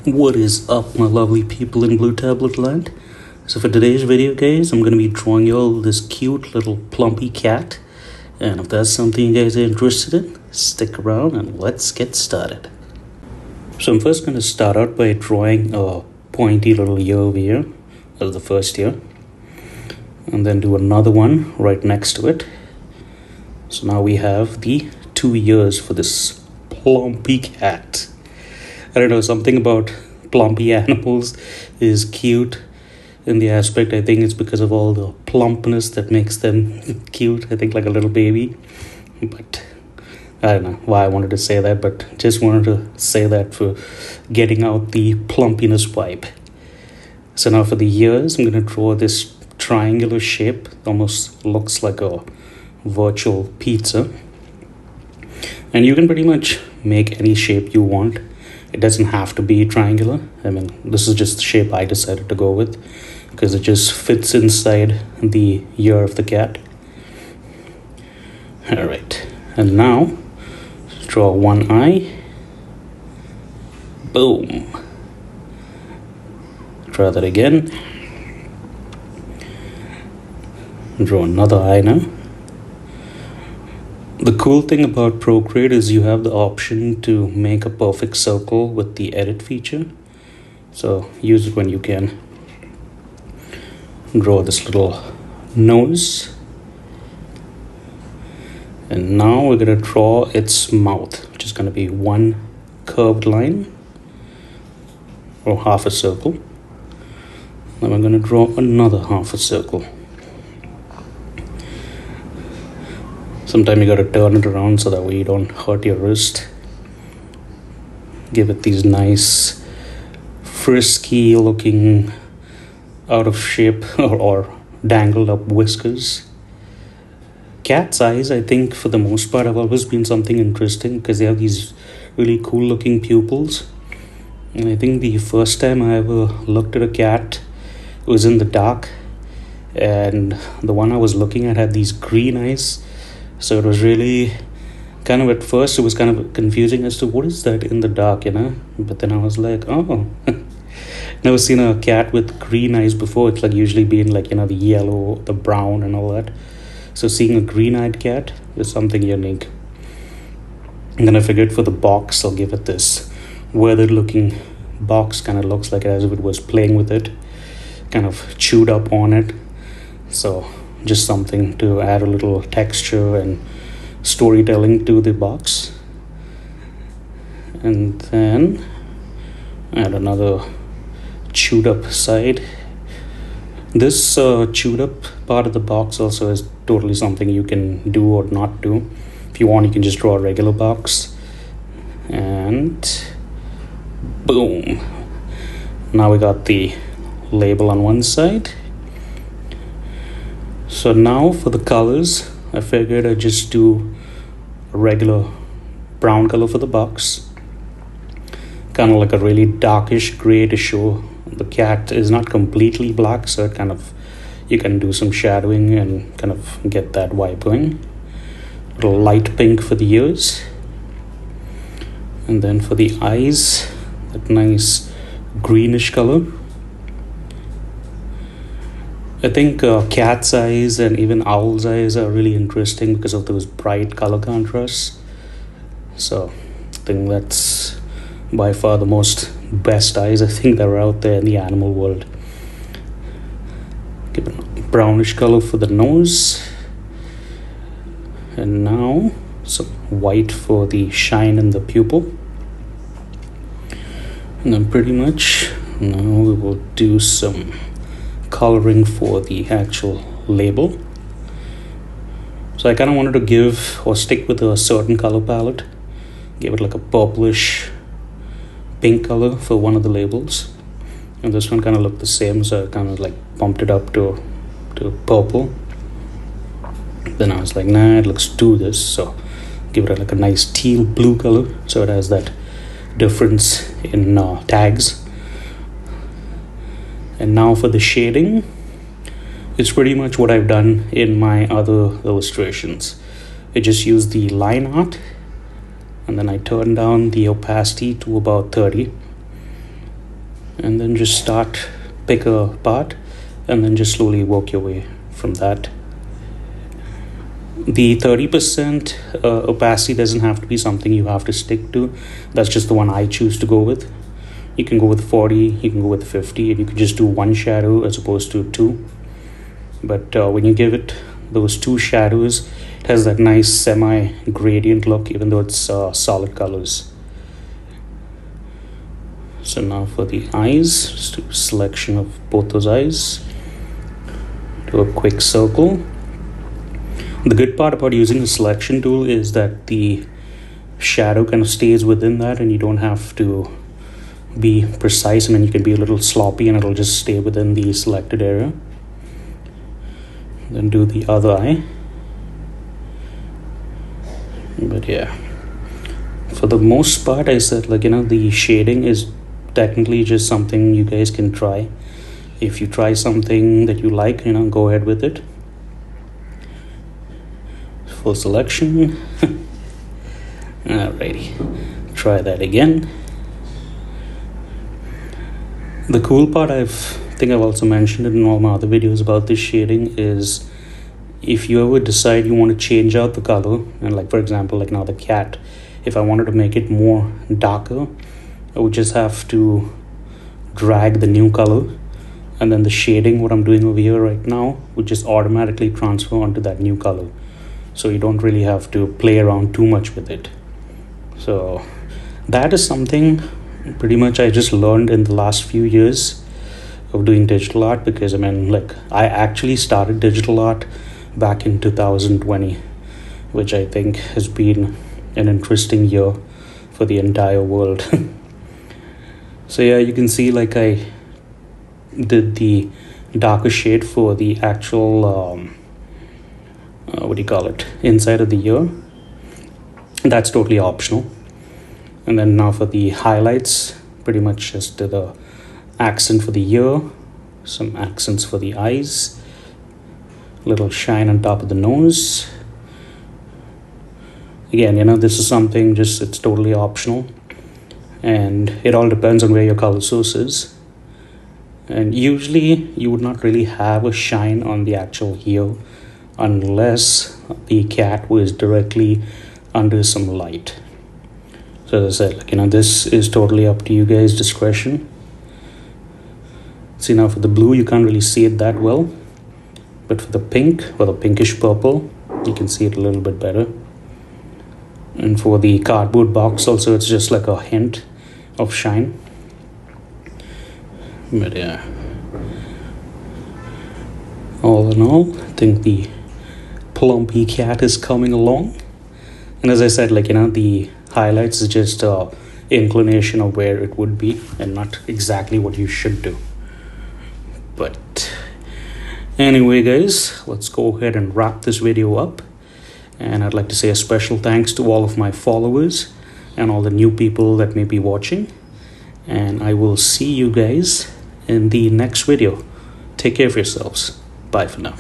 What is up, my lovely people in Blue Tablet Land? So for today's video, guys, I'm going to be drawing you all this cute little plumpy cat. And if that's something you guys are interested in, stick around and let's get started. So I'm first going to start out by drawing a pointy little ear over here. That's the first ear. And then do another one right next to it. So now we have the 2 ears for this plumpy cat. I don't know, something about plumpy animals is cute in the aspect. I think it's because of all the plumpness that makes them cute. I think like a little baby. But I don't know why I wanted to say that, but just wanted to say that for getting out the plumpiness vibe. So now for the ears, I'm going to draw this triangular shape. Almost looks like a virtual pizza. And you can pretty much make any shape you want. It doesn't have to be triangular. I mean, this is just the shape I decided to go with because it just fits inside the ear of the cat. All right, and now draw one eye. Boom. Try that again. Draw another eye now. The cool thing about Procreate is you have the option to make a perfect circle with the edit feature. So use it when you can. Draw this little nose. And now we're going to draw its mouth, which is going to be one curved line or half a circle. Then we're going to draw another half a circle. Sometimes you got to turn it around so that way you don't hurt your wrist. Give it these nice, frisky looking, out of shape or dangled up whiskers. Cat's eyes, I think for the most part, have always been something interesting because they have these really cool looking pupils. And I think the first time I ever looked at a cat was in the dark. And the one I was looking at had these green eyes. So it was really kind of, at first it was kind of confusing as to what is that in the dark, But then I was like, oh, never seen a cat with green eyes before. It's like usually been like, the yellow, the brown and all that. So seeing a green-eyed cat is something unique. And then I figured for the box, I'll give it this weathered looking box. Kind of looks like as if it was playing with it, kind of chewed up on it. So just something to add a little texture and storytelling to the box. And then add another chewed up side. This chewed up part of the box also is totally something you can do or not do. If you want, you can just draw a regular box. And boom. Now we got the label on one side. So now for the colors, I figured I'd just do a regular brown color for the box. Kind of like a really darkish gray to show the cat is not completely black, so it kind of, you can do some shadowing and kind of get that vibe going. A little light pink for the ears. And then for the eyes, that nice greenish color. I think cat's eyes and even owl's eyes are really interesting because of those bright color contrasts. So I think that's by far the most best eyes I think that are out there in the animal world. Give it a brownish color for the nose. And now some white for the shine in the pupil. And then pretty much now we will do some coloring for the actual label. So I kind of wanted to give or stick with a certain color palette. Give it like a purplish pink color for one of the labels. And this one kind of looked the same, so I kind of like bumped it up to purple. Then I was like, nah, let's do this. So give it like a nice teal blue color so it has that difference in tags. And now for the shading, it's pretty much what I've done in my other illustrations. I just used the line art and then I turned down the opacity to about 30. and then just pick a part and then just slowly work your way from that. The 30% opacity doesn't have to be something you have to stick to. That's just the one I choose to go with. You can go with 40, you can go with 50, and you can just do one shadow as opposed to two. But when you give it those two shadows, it has that nice semi-gradient look, even though it's solid colors. So now for the eyes, just do a selection of both those eyes. Do a quick circle. The good part about using the selection tool is that the shadow kind of stays within that and you don't have to be precise. I mean, you can be a little sloppy and it'll just stay within the selected area. Then do the other eye. But yeah, for the most part, I said, like, the shading is technically just something you guys can try. If you try something that you like, go ahead with it. Full selection. Alrighty, try that again. The cool part, I think I've also mentioned it in all my other videos about this shading, is if you ever decide you want to change out the color, and like for example, like now the cat, if I wanted to make it more darker, I would just have to drag the new color, and then the shading, what I'm doing over here right now, would just automatically transfer onto that new color. So you don't really have to play around too much with it. So that is something pretty much I just learned in the last few years of doing digital art, because I actually started digital art back in 2020, which I think has been an interesting year for the entire world. So yeah, you can see like I did the darker shade for the actual inside of the ear. That's totally optional. And then now for the highlights, pretty much just did the accent for the ear, some accents for the eyes, little shine on top of the nose. Again, this is something it's totally optional, and it all depends on where your color source is. And usually you would not really have a shine on the actual ear unless the cat was directly under some light. So as I said, this is totally up to you guys' discretion. See, now for the blue, you can't really see it that well, but for the pink or the pinkish purple, you can see it a little bit better. And for the cardboard box also, it's just like a hint of shine. But yeah, all in all, I think the plumpy cat is coming along. And as I said, the highlights is just a inclination of where it would be and not exactly what you should do. But anyway, guys, let's go ahead and wrap this video up. And I'd like to say a special thanks to all of my followers and all the new people that may be watching. And I will see you guys in the next video. Take care of yourselves. Bye for now.